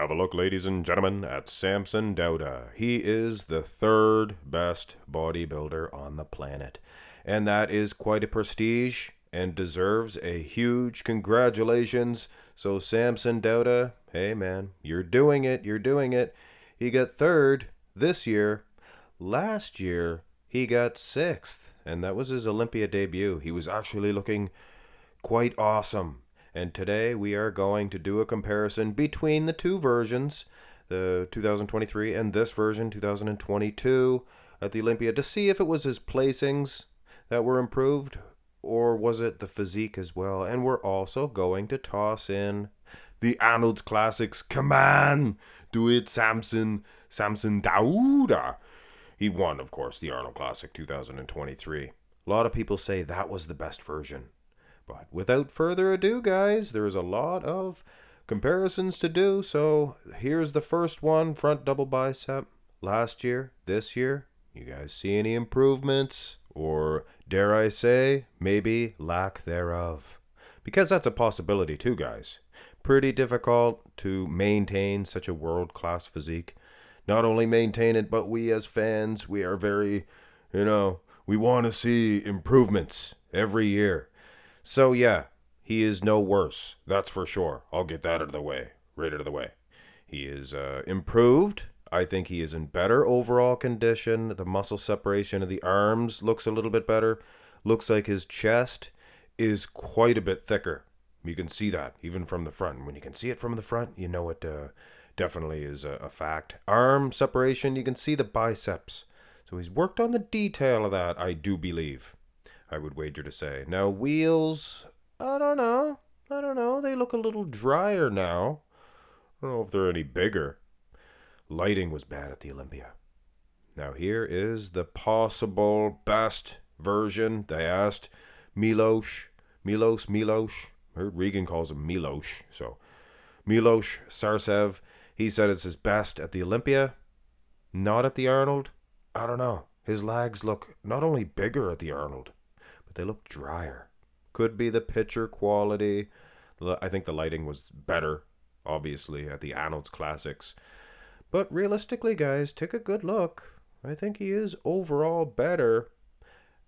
Have a look, ladies and gentlemen, at Samson Dauda. He is the third best bodybuilder on the planet. And that is quite a prestige and deserves a huge congratulations. So Samson Dauda, hey man, you're doing it. He got third this year. Last year, he got sixth. And that was his Olympia debut. He was actually looking quite awesome. And today we are going to do a comparison between the two versions, the 2023 and this version, 2022, at the Olympia, to see if it was his placings that were improved or was it the physique as well. And we're also going to toss in the Arnold Classics. Come on, do it, Samson Dauda. He won, of course, the Arnold Classic 2023. A lot of people say that was the best version. But without further ado, guys, there is a lot of comparisons to do. So here's the first one, front double bicep. Last year, this year, you guys see any improvements? Or dare I say, maybe lack thereof? Because that's a possibility too, guys. Pretty difficult to maintain such a world-class physique. Not only maintain it, but we as fans, we are very, we want to see improvements every year. So yeah, he is no worse, that's for sure. I'll get that right out of the way. He is improved. I think he is in better overall condition. The muscle separation of the arms looks a little bit better. Looks like his chest is quite a bit thicker. You can see that even from the front. And when you can see it from the front, you know it definitely is a fact. Arm separation, you can see the biceps. So he's worked on the detail of that, I do believe. I would wager to say. Now, wheels, I don't know. They look a little drier now. I don't know if they're any bigger. Lighting was bad at the Olympia. Now, here is the possible best version. They asked Milos. Heard Regan calls him Milos. So, Milos Sarcev. He said it's his best at the Olympia. Not at the Arnold. I don't know. His legs look not only bigger at the Arnold, but they look drier. Could be the picture quality. I think the lighting was better, obviously, at the Arnold's Classics. But realistically, guys, take a good look. I think he is overall better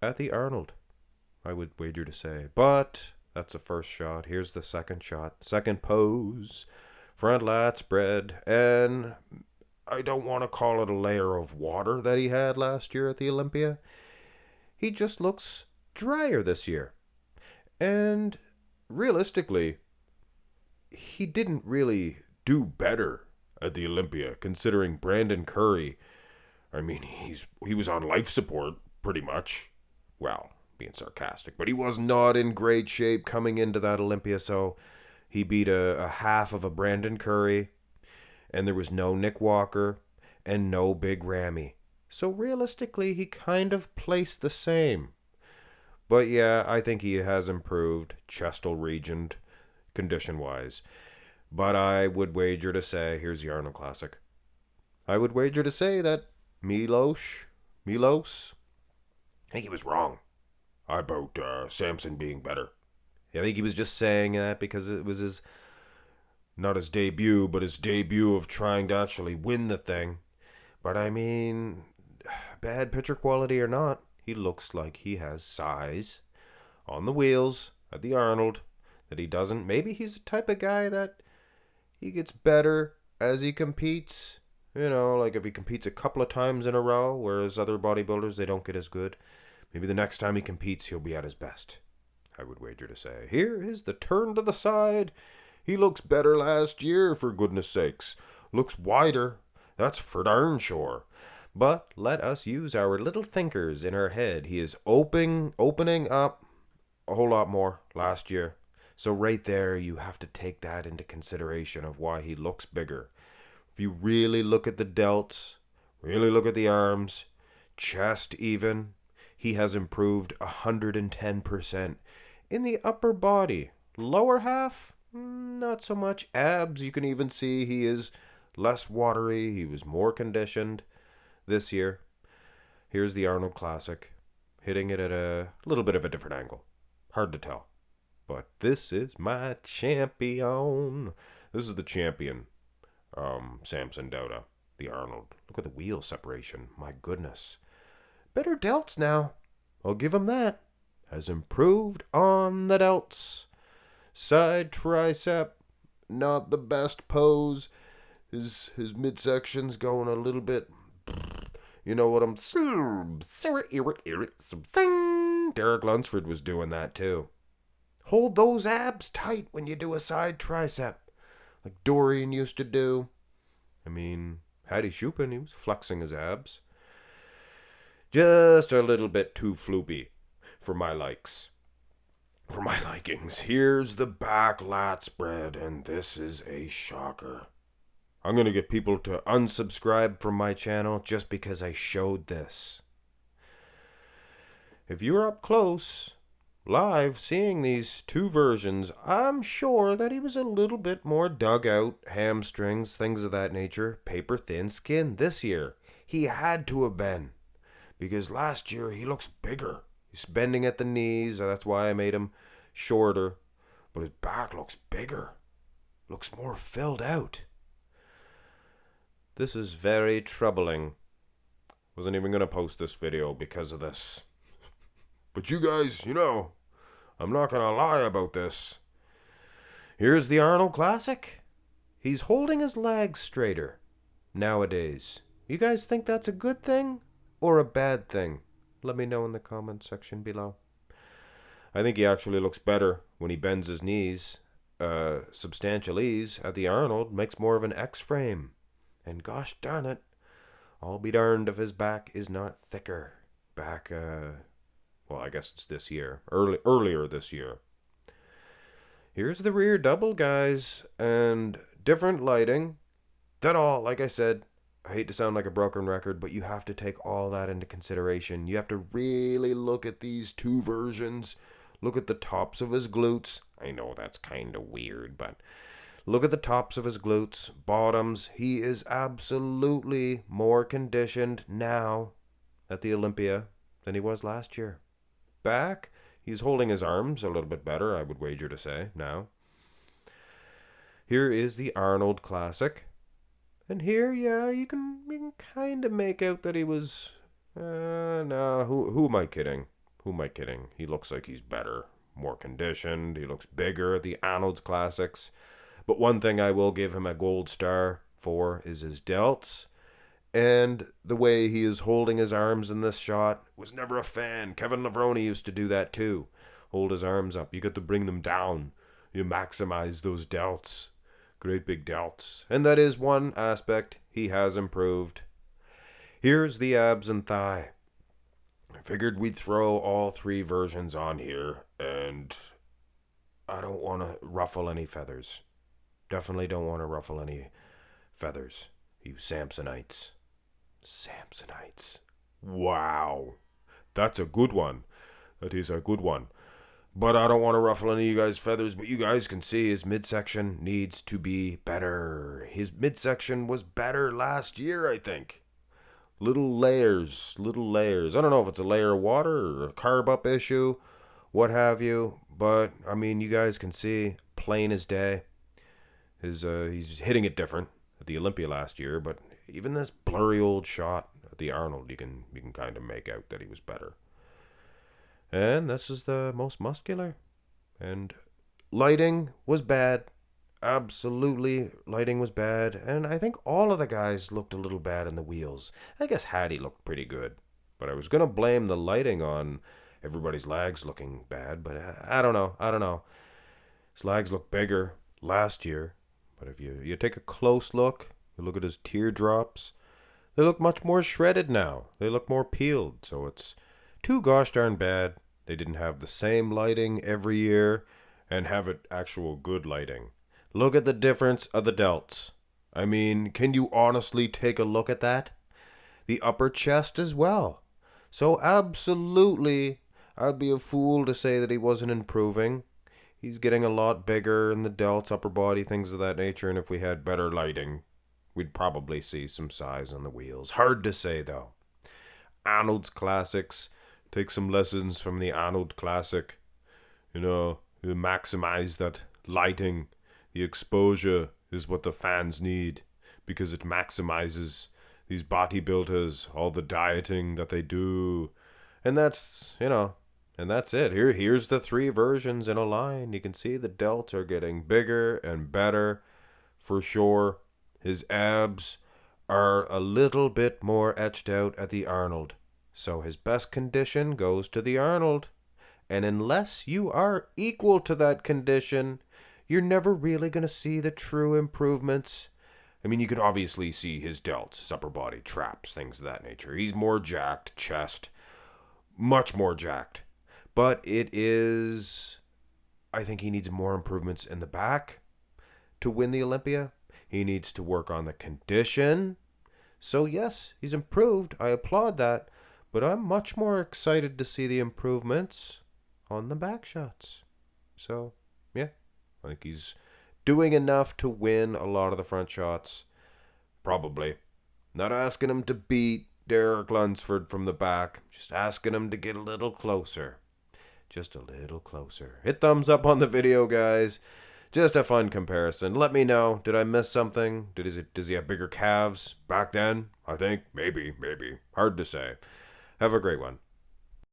at the Arnold, I would wager to say. But that's the first shot. Here's the second shot. Second pose. Front lat spread. And I don't want to call it a layer of water that he had last year at the Olympia. He just looks drier this year. And realistically, he didn't really do better at the Olympia, considering Brandon Curry. I mean, he was on life support, pretty much. Well, being sarcastic. But he was not in great shape coming into that Olympia, so he beat a half of a Brandon Curry, and there was no Nick Walker, and no Big Ramy. So realistically, he kind of placed the same. But yeah, I think he has improved chestal region, condition-wise. But I would wager to say, here's the Arnold Classic. I would wager to say that Milos, I think he was wrong about Samson being better. I think he was just saying that because it was his, not his debut, but his debut of trying to actually win the thing. But I mean, bad picture quality or not, he looks like he has size on the wheels at the Arnold that he doesn't. Maybe he's the type of guy that he gets better as he competes. Like if he competes a couple of times in a row, whereas other bodybuilders, they don't get as good. Maybe the next time he competes, he'll be at his best, I would wager to say. Here is the turn to the side. He looks better last year, for goodness sakes. Looks wider. That's for darn sure. But let us use our little thinkers in our head. He is opening up a whole lot more last year. So right there, you have to take that into consideration of why he looks bigger. If you really look at the delts, really look at the arms, chest even, he has improved 110%. In the upper body, lower half, not so much. Abs, you can even see he is less watery. He was more conditioned this year. Here's the Arnold Classic, hitting it at a little bit of a different angle. Hard to tell. But this is my champion. This is the champion. Samson Dauda, the Arnold. Look at the wheel separation. My goodness. Better delts now. I'll give him that. Has improved on the delts. Side tricep, not the best pose. His midsection's going a little bit. You know what I'm saying? Derek Lunsford was doing that too. Hold those abs tight when you do a side tricep, like Dorian used to do. I mean, Hattie Shupin, he was flexing his abs. Just a little bit too floopy for my likes. For my likings. Here's the back lat spread, and this is a shocker. I'm going to get people to unsubscribe from my channel just because I showed this. If you're up close, live, seeing these two versions, I'm sure that he was a little bit more dug out, hamstrings, things of that nature, paper thin skin this year. He had to have been, because last year he looks bigger. He's bending at the knees, that's why I made him shorter, but his back looks bigger, looks more filled out. This is very troubling. Wasn't even going to post this video because of this. But you guys, I'm not going to lie about this. Here's the Arnold Classic. He's holding his legs straighter nowadays. You guys think that's a good thing or a bad thing? Let me know in the comment section below. I think he actually looks better when he bends his knees. Substantial ease at the Arnold makes more of an X frame. And gosh darn it, I'll be darned if his back is not thicker. Back, well, I guess it's this year. Earlier this year. Here's the rear double, guys. And different lighting. That all, like I said, I hate to sound like a broken record, but you have to take all that into consideration. You have to really look at these two versions. Look at the tops of his glutes. I know that's kind of weird, but look at the tops of his glutes, bottoms. He is absolutely more conditioned now at the Olympia than he was last year. Back, he's holding his arms a little bit better, I would wager to say, now. Here is the Arnold Classic. And here, yeah, you can kind of make out that he was... no, who am I kidding? Who am I kidding? He looks like he's better, more conditioned. He looks bigger at the Arnold's Classics. But one thing I will give him a gold star for is his delts. And the way he is holding his arms in this shot. Was never a fan. Kevin Levrone used to do that too. Hold his arms up. You got to bring them down. You maximize those delts. Great big delts. And that is one aspect he has improved. Here's the abs and thigh. I figured we'd throw all three versions on here. And I don't want to ruffle any feathers. Definitely don't want to ruffle any feathers. You Samsonites. Samsonites. Wow. That's a good one. That is a good one. But I don't want to ruffle any of you guys' feathers, but you guys can see his midsection needs to be better. His midsection was better last year, I think. Little layers. I don't know if it's a layer of water or a carb up issue, what have you. But, I mean, you guys can see, plain as day. He's hitting it different at the Olympia last year, but even this blurry old shot at the Arnold, you can kind of make out that he was better. And this is the most muscular. And lighting was bad. Absolutely, lighting was bad. And I think all of the guys looked a little bad in the wheels. I guess Hattie looked pretty good. But I was going to blame the lighting on everybody's legs looking bad. But I don't know. His legs look bigger last year. But if you take a close look, you look at his teardrops, they look much more shredded now. They look more peeled. So it's too gosh darn bad they didn't have the same lighting every year and have it actual good lighting. Look at the difference of the delts. I mean, can you honestly take a look at that? The upper chest as well. So absolutely, I'd be a fool to say that he wasn't improving. He's getting a lot bigger in the delts, upper body, things of that nature, and if we had better lighting, we'd probably see some size on the wheels. Hard to say, though. Arnold's Classics. Take some lessons from the Arnold Classic. You maximize that lighting. The exposure is what the fans need. because it maximizes these bodybuilders, all the dieting that they do. And that's, and that's it. Here's the 3 versions in a line. You can see the delts are getting bigger and better for sure. His abs are a little bit more etched out at the Arnold. So his best condition goes to the Arnold. And unless you are equal to that condition, you're never really going to see the true improvements. I mean, you can obviously see his delts, upper body, traps, things of that nature. He's more jacked, chest, much more jacked. But I think he needs more improvements in the back to win the Olympia. He needs to work on the condition. So yes, he's improved. I applaud that. But I'm much more excited to see the improvements on the back shots. So, yeah, I think he's doing enough to win a lot of the front shots. Probably. Not asking him to beat Derek Lunsford from the back. Just asking him to get a little closer. Just a little closer. Hit thumbs up on the video, guys. Just a fun comparison. Let me know. Did I miss something? Does he have bigger calves back then? I think. Maybe. Hard to say. Have a great one.